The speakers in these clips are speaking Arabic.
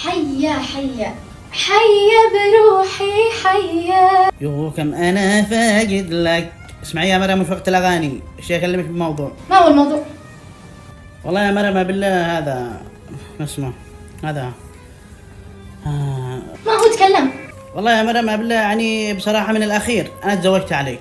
حيا حيا حيا بروحي حيا. يو كم انا فاقد لك. اسمعي يا مريم، مش وقت الاغاني، الشيخ يكلمك بموضوع. ما هو الموضوع؟ والله يا مريم بالله هذا ما اسمه هذا ما هو تكلم. والله يا مريم بالله يعني بصراحة من الأخير أنا تزوجت عليك.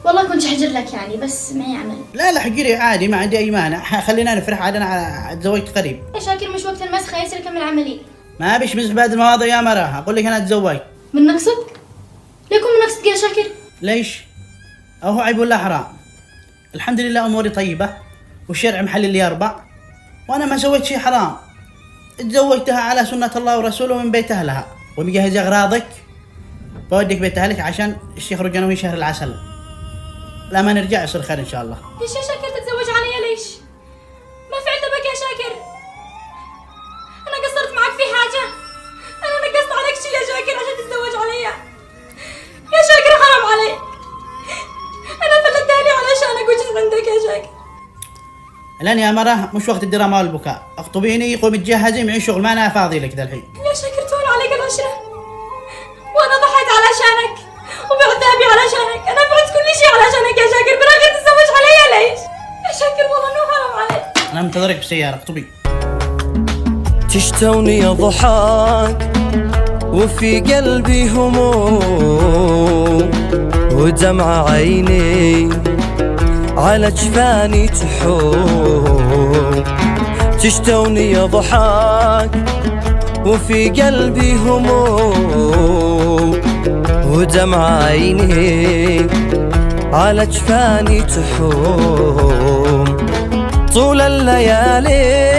والله كنت حجر لك يعني بس ما يعمل. لا حجري عادي، ما عندي أي مانع، خلينا نفرح عاد. أنا تزوجت قريب يا شاكر مش وقت المسخة، يصير كمل عملي. ما بيش مزح بعد المواضيع يا مرة، أقول لك أنا تزوجت. من نقصك؟ ليكم من نقصك يا شاكر؟ ليش؟ أهو عيب ولا حرام؟ الحمد لله أموري طيبة والشرع محل اللي يربع، وأنا ما سويت شيء حرام. تزوجتها على سنة الله ورسوله من بيت أهلها، ومجهز أغراضك بوديك بيت أهلك عشان يخرج أنا وهي شهر العسل. لا ما نرجع يصير خير إن شاء الله. ليش يا شاكر تتزوج علي؟ ليش؟ ما فعلت بك يا شاكر؟ أنا قصرت معك في حاجة؟ أنا نقصت عليك شيء يا شاكر عشان تتزوج علي؟ يا شاكر حرام عليك، أنا فلت بالي علشانك وجيت عندك يا شاكر. الآن يا مرة مش وقت الدراما والبكاء، اخطبيني قومي تجهزي معي شغل، ما أنا فاضي لك ذا الحين. يا شاكر تهون عليك العشرة، وأنا ضحيت علشانك وبعت ذهبي علشانك، أنا فعلت كل شيء علشانك يا شاكر، بالآخر تتزوج علي ليش؟ يا شاكر والله إنه حرام عليك. أنا منتظرك بالسيارة، اخطبي. تشتوني يا ضحاك وفي قلبي هموم، ودمع عيني على جفاني تحوم. تشتوني يا ضحاك وفي قلبي هموم، ودمع عيني على جفاني تحوم. طول الليالي